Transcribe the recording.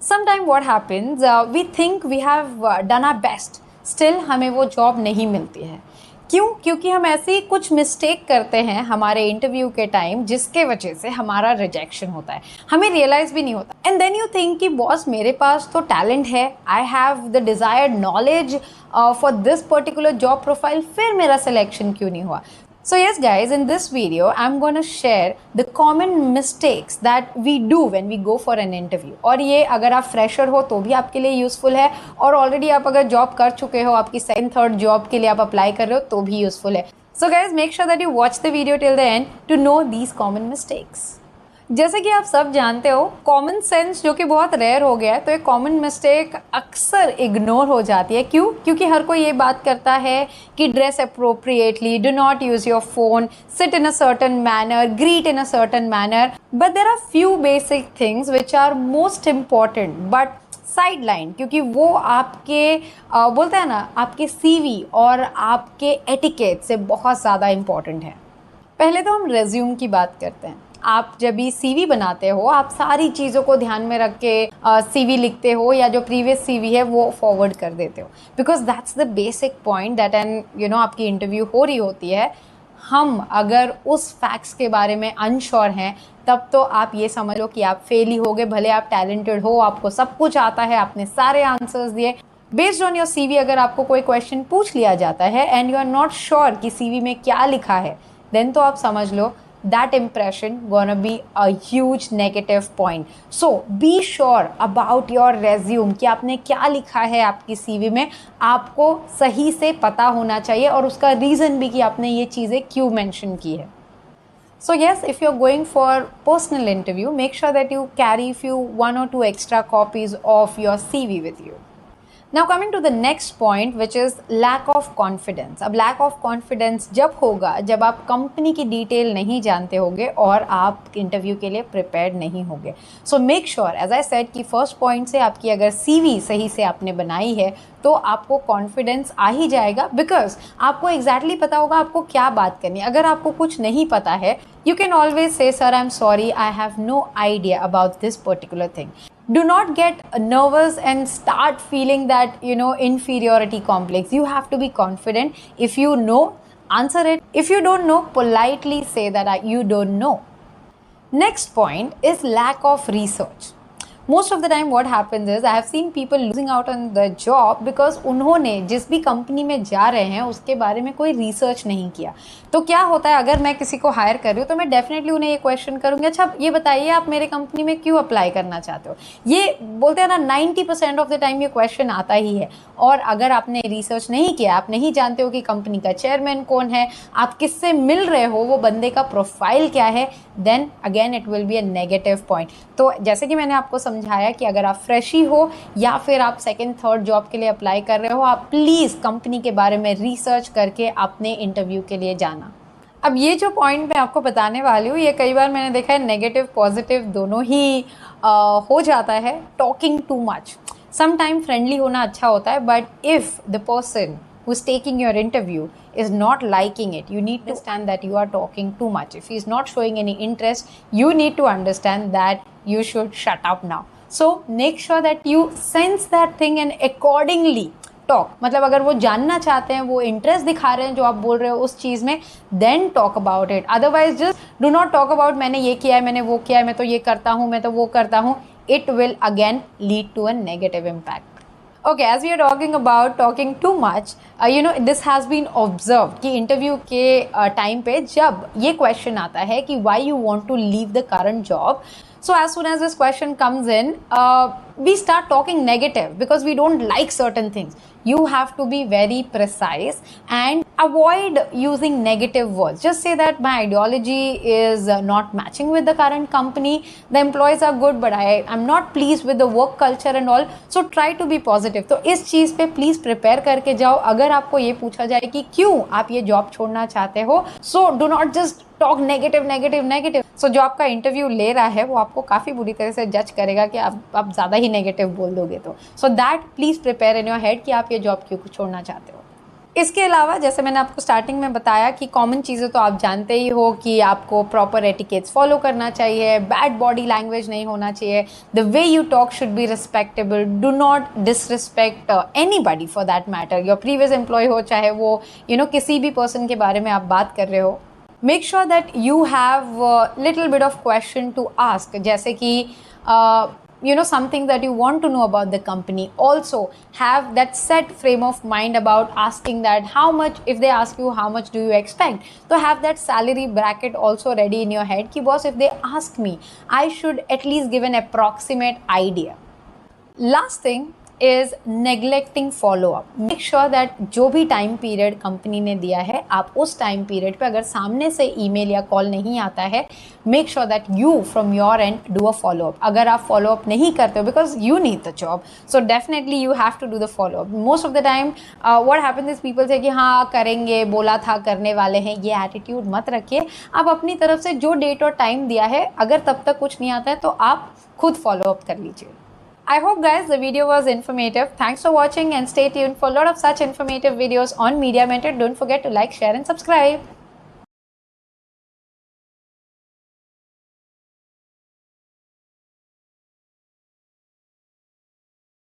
Sometime what happens, we think we have done our best, still हमें वो job नहीं मिलती है। क्यों? क्योंकि हम ऐसे ही कुछ मिस्टेक करते हैं हमारे इंटरव्यू के टाइम, जिसके वजह से हमारा रिजेक्शन होता है, हमें रियलाइज़ भी नहीं होता। एंड देन यू थिंक कि बॉस मेरे पास तो टैलेंट है, I have the desired knowledge for this particular job profile, फिर मेरा सिलेक्शन क्यों नहीं हुआ? So yes guys, in this video I'm going to share the common mistakes that we do when we go for an interview। और ये अगर आप fresher हो तो भी आपके लिए यूज़फुल है, और ऑलरेडी आप अगर जॉब कर चुके हो, आपकी सेकंड थर्ड जॉब के लिए आप अप्लाई कर रहे हो तो भी यूज़फुल है। So guys, make sure that you watch the video till the end to know these common mistakes। जैसे कि आप सब जानते हो, कॉमन सेंस जो कि बहुत रेयर हो गया है, तो एक कॉमन मिस्टेक अक्सर इग्नोर हो जाती है। क्यों? क्योंकि हर कोई ये बात करता है कि dress appropriately, do not use your phone, sit in a certain manner, greet in a certain manner, but there are few basic things which are most important but sideline, क्योंकि वो आपके बोलते हैं ना, आपके सीवी और आपके एटिकेट से बहुत ज़्यादा इम्पॉर्टेंट है। पहले तो हम रेज्यूम की बात करते हैं। आप जब भी सीवी बनाते हो, आप सारी चीज़ों को ध्यान में रख के सीवी लिखते हो, या जो प्रीवियस सीवी है वो फॉरवर्ड कर देते हो, because that's the basic point that and आपकी इंटरव्यू हो रही होती है। हम अगर उस फैक्ट्स के बारे में अनश्योर हैं, तब तो आप ये समझ लो कि आप फेल ही होगे, भले आप टैलेंटेड हो, आपको सब कुछ आता है, आपने सारे आंसर्स दिए। बेस्ड ऑन योर सीवी अगर आपको कोई क्वेश्चन पूछ लिया जाता है and you are not sure कि सीवी में क्या लिखा है, देन तो आप समझ लो that impression gonna be a huge negative point। So be sure about your resume कि आपने क्या लिखा है आपकी CV में, आपको सही से पता होना चाहिए, और उसका रीज़न भी कि आपने ये चीज़ें क्यों मेंशन की है। So yes, if you're going for personal interview, make sure that you carry one or two extra copies of your CV with you। Now coming to the next point, which is lack of confidence। अब lack of confidence जब होगा जब आप company की detail नहीं जानते होगे और आप इंटरव्यू के लिए प्रिपेयर्ड नहीं होगे। So make sure, as I said, कि फर्स्ट पॉइंट से आपकी अगर सीवी सही से आपने बनाई है तो आपको कॉन्फिडेंस आ ही जाएगा, बिकॉज आपको एग्जैक्टली पता होगा आपको क्या बात करनी है। अगर आपको कुछ नहीं पता है, you can always say sir I am sorry, I have no idea about this particular thing. Do not get nervous and start feeling that inferiority complex। You have to be confident। If you know, answer it। If you don't know, politely say that you don't know। Next point is lack of research। Most of the time what happens is I have seen people losing out on the job because उन्होंने जिस भी company में जा रहे हैं उसके बारे में कोई रिसर्च नहीं किया। तो क्या होता है, अगर मैं किसी को हायर कर रही हूँ तो मैं डेफिनेटली उन्हें ये क्वेश्चन करूँगी, अच्छा ये बताइए आप मेरे कंपनी में क्यों अप्लाई करना चाहते हो। ये बोलते हैं ना, 90% ऑफ द टाइम ये क्वेश्चन आता ही है। और अगर आपने रिसर्च नहीं किया, आप नहीं जानते हो कि कंपनी का चेयरमैन कौन है, आप किससे मिल रहे हो, वो बंदे का प्रोफाइल क्या है, then again it will be a negative point. तो जैसे कि मैंने आपको समझाया कि अगर आप फ्रेश ही हो या फिर आप सेकंड थर्ड जॉब के लिए अप्लाई कर रहे हो, आप प्लीज़ कंपनी के बारे में रिसर्च करके अपने इंटरव्यू के लिए जाना। अब ये जो पॉइंट मैं आपको बताने वाली हूँ, ये कई बार मैंने देखा है नेगेटिव पॉजिटिव दोनों ही हो जाता है। Talking too much, some time friendly होना अच्छा होता है, but if the person who is taking your interview is not liking it, you need to understand that you are talking too much। If he is not showing any interest, you need to understand that you should shut up now। So make sure that you sense that thing and accordingly talk। मतलब अगर वो जानना चाहते हैं, वो interest दिखा रहे हैं जो आप बोल रहे हो उस चीज़ में, then talk about it। Otherwise just do not talk about मैंने ये किया है, मैंने वो किया है, मैं तो ये करता हूँ, मैं तो वो करता हूँ। It will again lead to a negative impact। Okay, as we are talking about talking too much, this has been observed कि इंटरव्यू के टाइम पे जब ये क्वेश्चन आता है कि why you want to leave the current job, so as soon as this question comes in, we start talking negative because we don't like certain things। You have to be very precise and avoid using negative words। Just say that my ideology is not matching with the current company, the employees are good but I am not pleased with the work culture and all, so try to be positive। तो इस चीज़ पे please prepare करके जाओ। अगर आपको ये पूछा जाए कि क्यों आप ये जॉब छोड़ना चाहते हो, so do not just talk negative negative negative. So जो आपका इंटरव्यू ले रहा है वो आपको काफ़ी बुरी तरह से जज करेगा कि आप ज़्यादा ही नेगेटिव बोल दोगे। तो so that please prepare in your head कि आप ये जॉब क्यों छोड़ना चाहते हो। इसके अलावा जैसे मैंने आपको स्टार्टिंग में बताया कि कॉमन चीज़ें तो आप जानते ही हो कि आपको प्रॉपर एटिकेट्स फॉलो करना चाहिए, बैड बॉडी लैंग्वेज नहीं होना चाहिए, the way you talk should be respectable, do not disrespect anybody for that matter, your previous employ हो चाहे वो किसी भी पर्सन के बारे में आप बात कर रहे हो। Make sure that you have little bit of question to ask, जैसे कि something that you want to know about the company. Also have that set frame of mind about asking that how much, if they ask you how much do you expect, so have that salary bracket also ready in your head ki boss, if they ask me, I should at least give an approximate idea. Last thing is neglecting follow up. Make sure that जो भी time period company ने दिया है, आप उस time period पे अगर सामने से ईमेल या कॉल नहीं आता है, make sure that you from your end do a follow up. अगर आप फॉलो अप नहीं करते हो because you need the job, so definitely you have to do the follow up. Most of the time what happens is people say कि हाँ करेंगे, बोला था, करने वाले हैं, ये एटीट्यूड मत रखिए. आप अपनी तरफ से जो डेट और टाइम दिया है, अगर तब तक कुछ नहीं आता है तो आप खुद फॉलो अप कर लीजिए. I hope guys the video was informative. Thanks for watching and stay tuned for a lot of such informative videos on Media Mentor. Don't forget to like, share and subscribe.